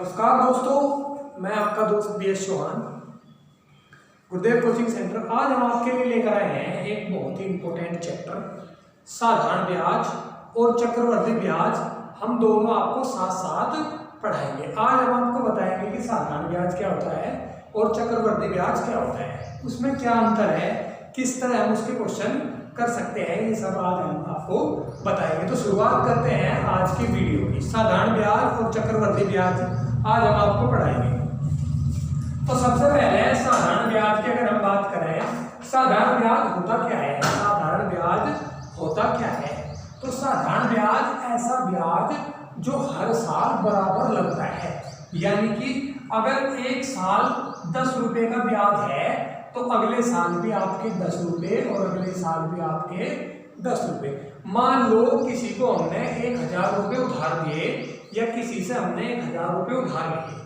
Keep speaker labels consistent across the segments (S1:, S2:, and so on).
S1: नमस्कार दोस्तों, मैं आपका दोस्त BS चौहान, गुरुदेव कोचिंग सेंटर। आज हम आपके लिए लेकर आए हैं एक बहुत ही इंपॉर्टेंट चैप्टर साधारण ब्याज और चक्रवृद्धि ब्याज। हम दोनों आपको साथ साथ पढ़ाएंगे। आज हम आपको बताएंगे कि साधारण ब्याज क्या होता है और चक्रवृद्धि ब्याज क्या होता है, उसमें क्या अंतर है, किस तरह हम उसके क्वेश्चन कर सकते हैं, ये सब आज हम आपको बताएंगे। तो शुरुआत करते हैं आज की वीडियो की। साधारण ब्याज और चक्रवृद्धि ब्याज आज हम आपको पढ़ाएंगे। तो सबसे पहले साधारण ब्याज की अगर हम बात करें, साधारण ब्याज होता क्या है? साधारण ब्याज होता क्या है? तो साधारण ब्याज ऐसा ब्याज जो हर साल बराबर लगता है, यानी कि अगर एक साल 10 रुपए का ब्याज है तो अगले साल भी आपके 10 रुपए और अगले साल भी आपके 10 रुपए। मान लो किसी को हमने 1000 रुपए उधार दिए या किसी से हमने 1000 रुपए उधार लिए,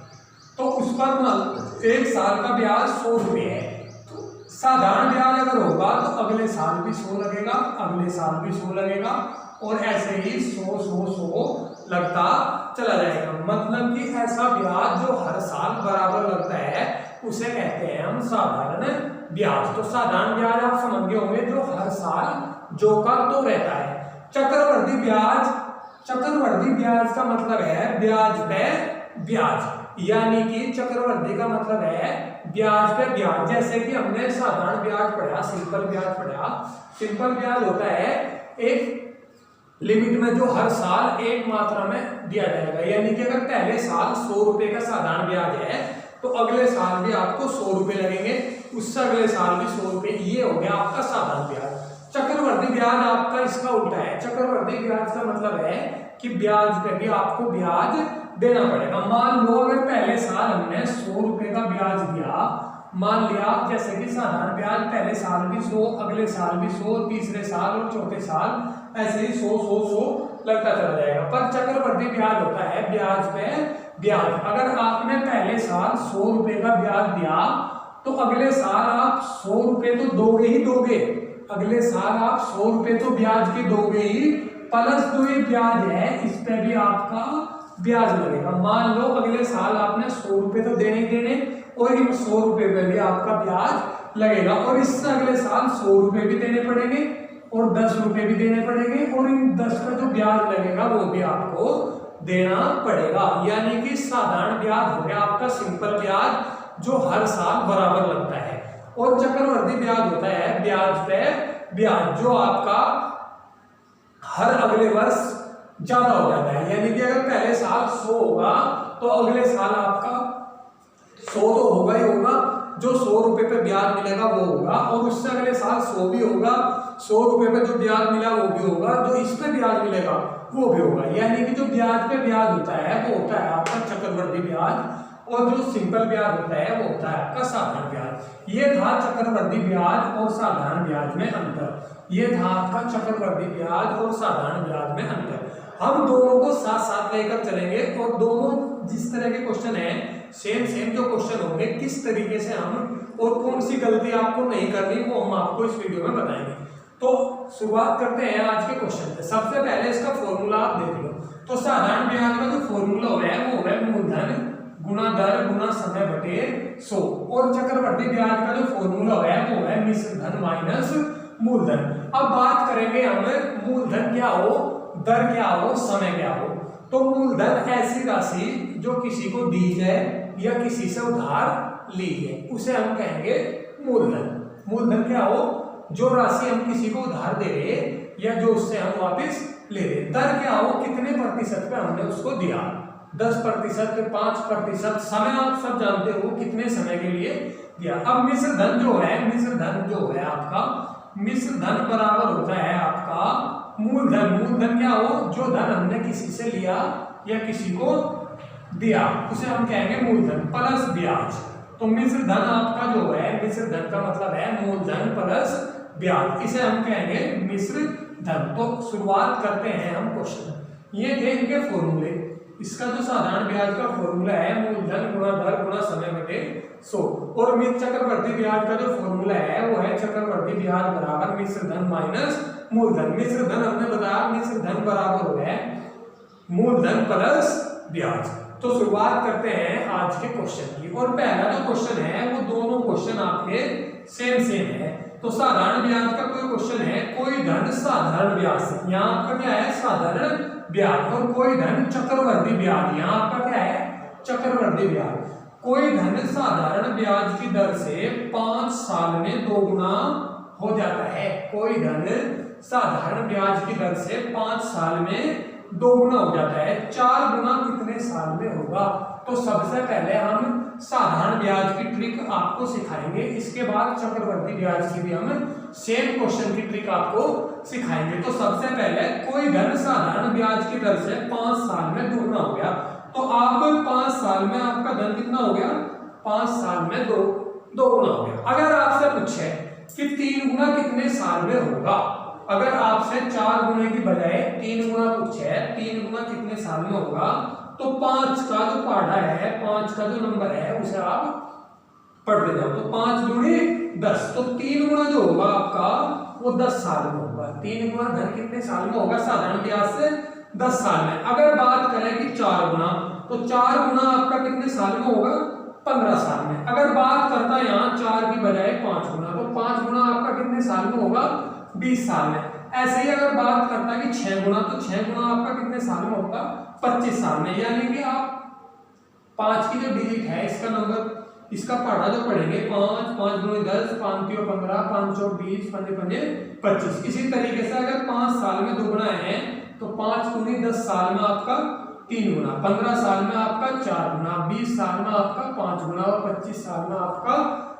S1: तो उस पर एक साल का ब्याज 100 रुपए है। तो साधारण ब्याज अगर होगा तो अगले साल भी 100 लगेगा, अगले साल भी 100 लगेगा और ऐसे ही 100 लगता चला जाएगा। मतलब कि ऐसा ब्याज जो हर साल बराबर लगता है उसे कहते हैं हम साधारण ब्याज। तो साधारण ब्याज आप समझ गए होंगे जो हर साल जो का तो रहता है। चक्रवृद्धि ब्याज, चक्रवृद्धि ब्याज का मतलब है ब्याज पे ब्याज, यानी कि चक्रवृद्धि का मतलब है ब्याज पे ब्याज। जैसे कि हमने साधारण ब्याज पढ़ा, सिंपल ब्याज पढ़ा। सिंपल ब्याज होता है एक लिमिट में जो हर साल एक मात्रा में दिया जाएगा, यानी कि अगर पहले साल 100 रुपए का साधारण ब्याज है तो अगले साल भी आपको 100 रुपए लगेंगे, उससे अगले साल भी 100 रुपए। ये हो गया आपका साधारण ब्याज। चक्रवृद्धि ब्याज आपका इसका उल्टा है। चक्रवृद्धि ब्याज का मतलब है कि ब्याज पे भी आपको ब्याज देना पड़ेगा। मान लो अगर पहले साल हमने 100 रुपए का ब्याज दिया, मान लिया जैसे कि साधारण ब्याज पहले साल भी 100, अगले साल भी 100, तीसरे साल और चौथे साल ऐसे ही 100 लगता चला जाएगा। पर चक्रवृद्धि ब्याज होता है ब्याज पे ब्याज। अगर आपने पहले साल 100 रुपए का ब्याज दिया तो अगले साल आप 100 रुपए तो दोगे ही दोगे, अगले साल आप 100 रुपए तो ब्याज के दोगे ही, प्लस जो ये ब्याज है इस पे भी आपका ब्याज लगेगा। मान लो अगले साल आपने 100 रुपए तो देने ही देने और इन 100 रुपए पे भी आपका ब्याज लगेगा और इससे अगले साल 100 रुपए भी देने पड़ेंगे और 10 रुपए भी देने पड़ेंगे और इन 10 का जो ब्याज लगेगा वो भी आपको देना पड़ेगा। यानी कि साधारण ब्याज हो गया आपका सिंपल ब्याज जो हर साल बराबर लगता है, और चक्रवृद्धि ब्याज होता है ब्याज पे ब्याज जो आपका हर अगले वर्ष ज्यादा हो जाता है। यानी कि अगर पहले साल 100 होगा तो अगले साल आपका 100 तो होगा ही होगा, जो 100 रुपए पे ब्याज मिलेगा वो होगा और उससे अगले साल 100 भी होगा, 100 रुपए पे जो ब्याज मिला वो भी होगा, जो इस पे ब्याज मिलेगा वो भी होगा। यानी कि जो ब्याज पे ब्याज होता है वो होता है आपका चक्रवृद्धि ब्याज और जो सिंपल ब्याज होता है वो होता है आपका साधारण ब्याज। ये था चक्रवृद्धि ब्याज और साधारण ब्याज में अंतर। ये था आपका चक्रवृद्धि ब्याज और साधारण ब्याज में अंतर। हम दोनों को साथ साथ लेकर चलेंगे और दोनों जिस तरह के क्वेश्चन है सेम जो क्वेश्चन होंगे, किस तरीके से हम और कौन सी गलती आपको नहीं करनी वो हम आपको इस वीडियो में बताएंगे। तो शुरुआत करते हैं आज के क्वेश्चन से। सबसे पहले इसका फॉर्मूला आप देख लो। तो साधारण ब्याज का जो फॉर्मूला है वो है मूलधन गुना दर गुना समय बटे 100 और चक्रवृद्धि ब्याज का जो फॉर्मूला है वो है मिश्र धन माइनस मूलधन। अब बात करेंगे हम मूलधन क्या हो, दर क्या हो, समय क्या हो। तो मूलधन ऐसी राशि जो किसी को दी जाए या किसी से उधार ली जाए उसे हम कहेंगे मूलधन। मूलधन क्या हो, जो राशि हम किसी को उधार दे रहे या जो उससे हम वापस ले रहे। दर क्या हो, कितने प्रतिशत पे हमने उसको दिया, 10%, 5%। समय आप सब जानते हो कितने समय के लिए दिया। अब मिश्र धन जो है, मिश्र धन जो है आपका, मिश्र धन बराबर होता है आपका मूलधन। मूलधन क्या हो, जो धन हमने किसी से लिया या किसी को दिया उसे हम कहेंगे मूलधन प्लस ब्याज। तो मिश्र धन आपका जो है, मिश्र धन का मतलब है मूलधन प्लस ब्याज, इसे हम कहेंगे मिश्र धन। तो शुरुआत करते हैं हम क्वेश्चन। ये थे इनके फॉर्मूले। इसका जो साधारण ब्याज का फॉर्मूला है मूलधन गुना दर गुना समय बटे 100 और चक्रवृद्धि ब्याज का जो फॉर्मूला है वो है चक्रवृद्धि ब्याज बराबर मिश्र धन माइनस मूलधन। मिश्र धन हमने बताया मिश्र धन बराबर हो है मूलधन प्लस ब्याज। तो शुरुआत करते हैं आज के क्वेश्चन की। और पहला जो क्वेश्चन है वो दोनों क्वेश्चन आपके सेम है। तो साधारण ब्याज का कोई क्वेश्चन है, कोई धन साधारण ब्याज से, यहाँ आपका क्या है साधारण ब्याज, और कोई धन चक्रवर्ती ब्याज, यहाँ आपका क्या है चक्रवर्ती ब्याज। कोई धन साधारण ब्याज की दर से 5 साल में 2 गुना हो जाता है। कोई धन साधारण ब्याज की दर से 5 साल में 2 गुना हो जाता है। 4 गुना कितने साल में होगा? तो सबसे पहले हम साधारण ब्याज की ट्रिक आपको सिखाएंगे, इसके बाद चक्रवर्ती ब्याज की भी हम सेम क्वेश्चन की ट्रिक आपको सिखाएंगे। तो सबसे पहले कोई धन साधारण ब्याज की दर से 5 साल में 2 गुना हो गया। तो आप 5 साल में आपका धन कितना हो गया? 5 साल में 2 गुना हो गया। अगर आपसे पूछे कि 3 गुना कितने साल में होगा, अगर आपसे 4 गुने की बजाय 3 गुना पूछे 3 गुना कितने साल में होगा, तो 5 का जो पहाड़ा है, 5 का जो नंबर है उसे आप पढ़ते जाओ। तो 5 दूनी 10, तो 3 गुना जो होगा आपका वो 10 साल में होगा। 3 गुना धन कितने साल में होगा साधारण ब्याज से? 10 साल में। अगर बात करें कि 4 गुना, तो 4 गुना आपका कितने साल में होगा? 15 साल में। अगर बात करता है यहाँ 4 की बजाय 5 गुना, तो 5 गुना आपका कितने साल में होगा? 20 साल में। ऐसे ही अगर बात करता है कि 6 गुना, तो 6 गुना आपका कितने साल में होगा? 25 साल में। यानी कि आप 5 की जो डिजिट है इसका नंबर, इसका पहाड़ा जो पढ़ेंगे 5, 5 दूनी 10, 5 तियो 15, 5 चौक 20, 5 पंजे 25। इसी तरीके से अगर 5 साल में 2 गुना है तो 5 दूनी 10 साल में आपका 3 गुना, 15 साल में आपका 4 गुना, 20 साल में आपका 5 गुना और 25 साल में आपका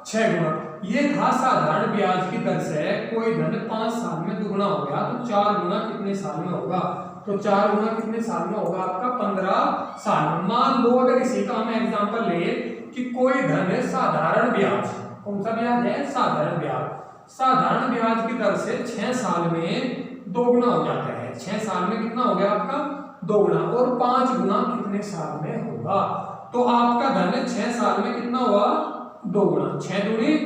S1: 6 गुना। ये था साधारण ब्याज की दर से कोई धन 5 साल में 2 गुना हो गया, तो 4 गुना कितने साल में होगा? तो 4 गुना कितने साल में होगा आपका? 15 साल में। मान लो अगर इसी का हम एग्जांपल ले कि कोई धन है साधारण ब्याज, कौन सा ब्याज है? साधारण ब्याज। साधारण ब्याज की दर से 6 साल में 2 गुना हो जाता है। 6 साल में कितना हो गया आपका? 2 गुना। और 5 गुना कितने साल में होगा? तो आपका धन 6 साल में कितना हुआ? 2 गुना। 6 दूनी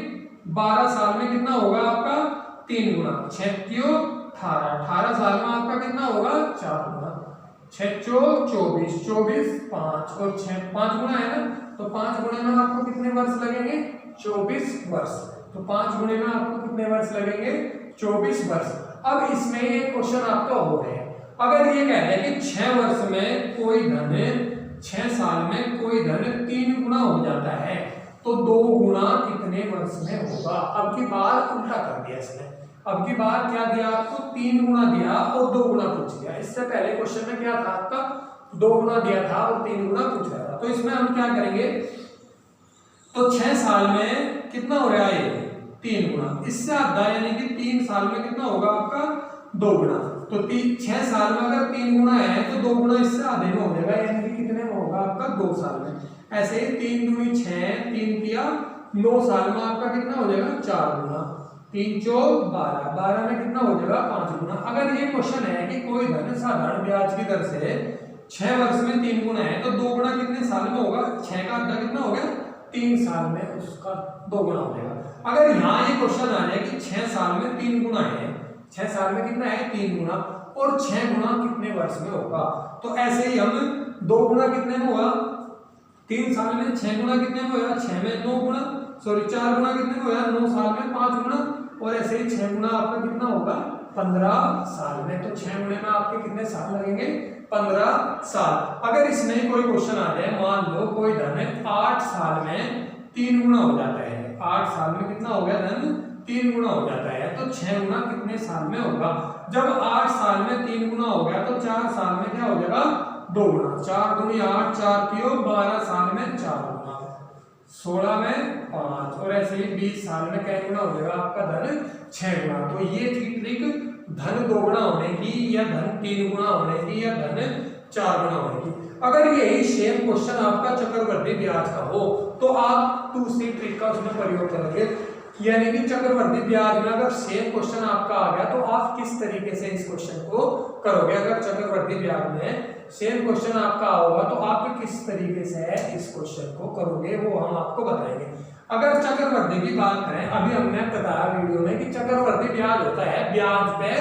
S1: 12 साल में कितना होगा आपका? 3 गुना। 6 क्यों 18, 18 साल में आपका कितना होगा? 4 गुना। 6 चौक 24, 24 5 और 6 5 गुना है ना, तो 5 गुणे में आपको कितने वर्ष लगेंगे? 24 वर्ष। तो 5 गुणे में आपको कितने वर्ष लगेंगे? 24 वर्ष। अब इसमें एक क्वेश्चन आपका हो है, अगर ये कह रहे हैं कि 6 वर्ष में कोई धन, 6 साल में कोई धन 3 गुना हो जाता है, तो 2 गुना कितने वर्ष में होगा? अब की बार उल्टा कर दिया इसने। अब की बार क्या दिया आपको? 3 गुना दिया और 2 गुना पूछ दिया। इससे पहले क्वेश्चन में क्या था आपका? 2 गुना दिया था और 3 गुना पूछ रहा था। तो इसमें हम क्या करेंगे? तो 6 साल में कितना हो रहा है? 3 गुना। इससे आधा यानी कि 3 साल में कितना होगा आपका? 2 गुना। तो 6 साल में अगर 3 गुना है तो 2 गुना इससे आधे में हो जाएगा, यानी कि कितने में होगा आपका? 2 साल में। ऐसे ही 3 दूनी 6, 3 तिया 9 साल में आपका कितना हो जाएगा? 4 गुना। 3 चौक 12, 12 में कितना हो जाएगा? 5 गुना। अगर ये क्वेश्चन है कि कोई धन साधारण ब्याज की दर से 6 वर्ष में 3 गुना है, तो 2 गुना कितने साल में होगा? 6 का आधा कितना हो गया? 3 साल में उसका 2 गुना हो जाएगा। अगर यहाँ ये क्वेश्चन आ जाए कि 6 साल में 3 गुना है, 6 साल में कितना है? 3 गुना, और 6 गुना कितने वर्ष में होगा? तो ऐसे ही हम 2 गुना कितने में होगा? 3 साल में। 6 गुना कितने में होगा? 6 में 9 गुना, सॉरी 4 गुना कितने में होगा? 9 साल में 5 गुना, और ऐसे ही 6 गुना आपका कितना होगा? 15 साल में। तो 6 गुणे में आपके कितने साल लगेंगे? 15 साल। अगर इसमें कोई क्वेश्चन आ जाए, मान लो कोई धन 8 साल में 3 गुना हो जाता है, 8 साल में कितना हो गया? धन 3 गुना हो जाता है, तो 6 गुना कितने साल में होगा? जब 8 साल में 3 गुना हो गया तो 4 साल में क्या हो जाएगा? 2 गुना। 4 दूनी 8, 4 तियो 12 साल में 4 गुना, 16 में 5, और ऐसे ही 20 साल में क्या गुना हो जाएगा आपका? धन 6 गुना। तो ये थी ट्रिक धन 2 गुना होने की, या धन 3 गुना होने की, या धन 4 गुना होने की। अगर यही सेम क्वेश्चन आपका चक्रवर्ती ब्याज का हो तो आप दूसरी ट्रिक का उसमें प्रयोग करोगे, यानी कि चक्रवर्ती ब्याज में अगर सेम क्वेश्चन आपका आ गया तो आप किस तरीके से इस क्वेश्चन को करोगे। अगर चक्रवर्ती ब्याज में सेम क्वेश्चन आपका होगा तो आप किस तरीके से इस क्वेश्चन को करोगे, वो हम आपको बताएंगे। अगर चक्रवर्ती की बात करें, अभी हमने बताया वीडियो में कि चक्रवर्ती ब्याज होता है ब्याज पे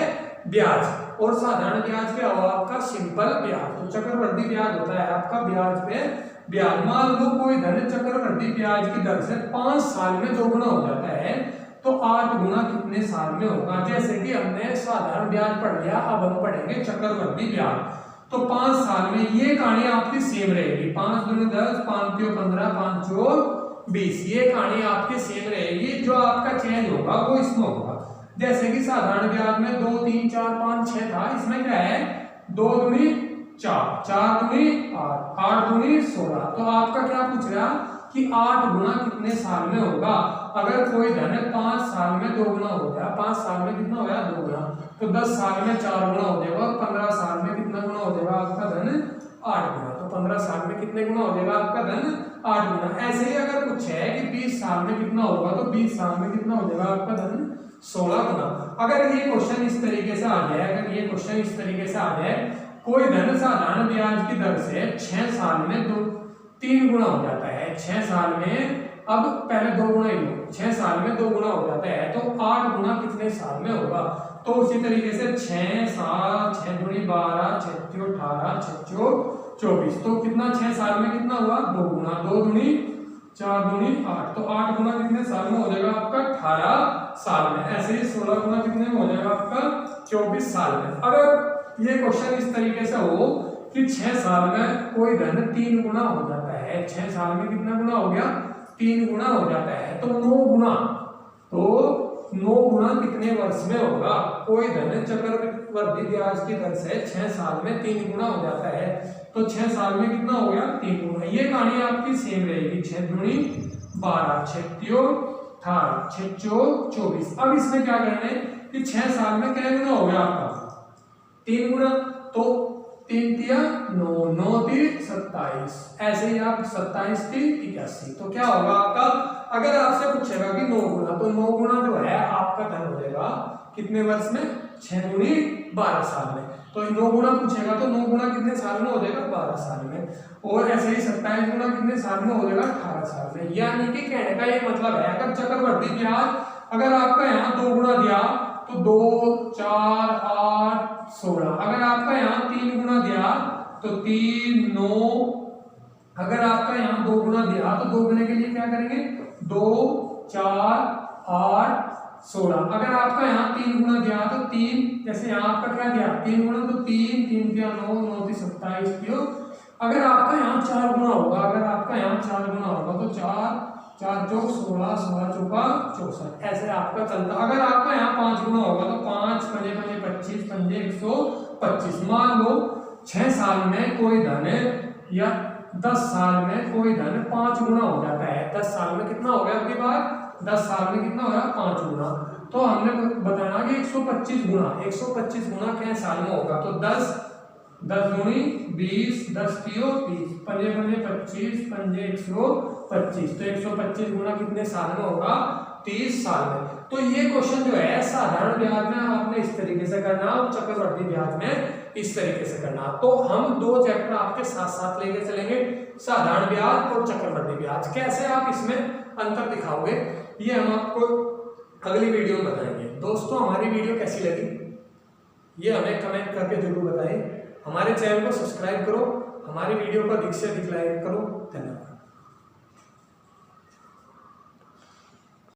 S1: ब्याज, और साधारण ब्याज क्या होगा आपका? सिंपल ब्याज। चक्रवृद्धि ब्याज होता है आपका ब्याज पे ब्याज। मान लो कोई धन चक्रवृद्धि ब्याज की दर से 5 साल में दोगुना हो जाता है तो 8 गुना कितने साल में होगा। जैसे कि हमने साधारण ब्याज पढ़ लिया, अब हम पढ़ेंगे चक्रवृद्धि ब्याज। तो 5 साल में ये कहानी आपकी सेम रहेगी। 5 दूनी 10, 5 तियो 15, 5 चौक 20, ये कहानी आपकी सेम रहेगी। जो आपका चेंज होगा वो इसमें होगा। जैसे कि साधारण ब्याज में 2, 3, 4, 5, 6 था, इसमें क्या है 2 दूनी 4, 4 दूनी 8, 8 दूनी 16। तो आपका क्या पूछ रहा कि 8 गुना कितने साल में होगा। अगर कोई धन 5 साल में 2 गुना हो गया, 5 साल में कितना हो गया 2 गुना, तो 10 साल में 4 गुना हो जाएगा और 15 साल में कितना गुना हो जाएगा आपका धन 8 गुना। तो 15 साल में कितने गुना हो जाएगा आपका धन 8 गुना। ऐसे ही अगर कुछ है कि 20 साल में कितना होगा तो 20 साल में कितना हो जाएगा आपका धन 16 गुना। अगर ये क्वेश्चन इस तरीके से आ जाए, अगर ये क्वेश्चन इस तरीके से आ जाए, कोई धन साधारण ब्याज की दर से 6 साल में 3 गुना हो जाता है। 6 साल में, अब पहले 2 गुना ही लो, 6 साल में 2 गुना हो जाता है तो 8 गुना कितने साल में होगा। तो उसी तरीके से 6 साल, 6 दूनी 12, 6 तियो 18, 6 चौक 24, तो कितना 6 साल में कितना हुआ 2 गुना, 2 दूनी 4 दूनी 8, तो 8 गुना कितने साल में हो जाएगा आपका 18 साल में। ऐसे ही 16 गुना कितने में हो जाएगा आपका 24 साल में। अगर ये क्वेश्चन इस तरीके से हो कि 6 साल में कोई धन 3 गुना हो जाता है, 6 साल में कितना गुना हो गया 3 गुना हो जाता है, तो 9 गुना, तो 9 गुना कितने वर्ष में होगा। कोई धन चक्रवृद्धि ब्याज की दर से 6 साल में 3 गुना हो जाता है तो 6 साल में कितना हो गया 3 गुना। ये कहानी आपकी सेम रहेगी। 6 दूनी 12, 6 तियो 18, 6 चौक 24। अब इसमें क्या करना है कि 6 साल में क्या गुना हो गया आपका 3 गुना, तो 3 तिया 9, 9 ती 27, ऐसे ही आप 27 ती 81, तो क्या होगा आपका। अगर आपसे पूछेगा कि 9 गुना, तो 9 गुना जो है आपका धन हो जाएगा कितने वर्ष में 6 दूनी 12 साल में। तो 9 गुना पूछेगा तो 9 गुना कितने साल में हो जाएगा 12 साल में, और ऐसे ही 27 गुना कितने साल में हो जाएगा 18 साल में। यानी कि कहने का ये मतलब है, अगर चक्रवृद्धि ब्याज अगर आपका यहाँ 2 गुना दिया तो 2, 4, 8, 16, अगर आपका यहाँ 3 गुना दिया तो 3, 9, अगर आपका यहाँ 2 गुना दिया तो 2 गुने के लिए क्या करेंगे 2, 4, 8, 16। अगर आपका यहाँ 3 गुना दिया तो 3, जैसे यहाँ आपका क्या दिया 3 गुना, तो 3, 3 दिया 9, 9 ती 27 कियो। अगर आपका यहाँ 4 गुना होगा, अगर आपका यहाँ 4 गुना होगा तो 4, 4 चौक 16, 16 चौका 64, ऐसे आपका चलता। अगर आपका यहाँ 5 गुना होगा तो 5, 5, 5, 25, 5, 125। मान लो 6 साल में कोई धन या 10 साल में कोई धन 5 गुना हो जाता है। 10 साल में कितना हो गया आपकी बार 10 साल में कितना हो गया 5 गुना, तो हमने बताना कि 125 गुना, 125 गुना क्या साल में होगा। तो 10 दूनी 20, 10 तियो 30, 5, 5, 25, 5, 125, तो 125 गुना कितने साल में होगा 30 साल में। तो ये क्वेश्चन जो है साधारण ब्याज में आपने इस तरीके से करना और चक्रवृद्धि ब्याज में इस तरीके से करना। तो हम 2 चैप्टर आपके साथ साथ लेके चलेंगे, साधारण ब्याज और चक्रवृद्धि ब्याज। कैसे आप इसमें अंतर दिखाओगे ये हम आपको अगली वीडियो में बताएंगे। दोस्तों हमारी वीडियो कैसी लगी ये हमें कमेंट करके जरूर बताएं। हमारे चैनल को सब्सक्राइब करो, हमारी वीडियो को अधिक से अधिक लाइक करो। धन्यवाद।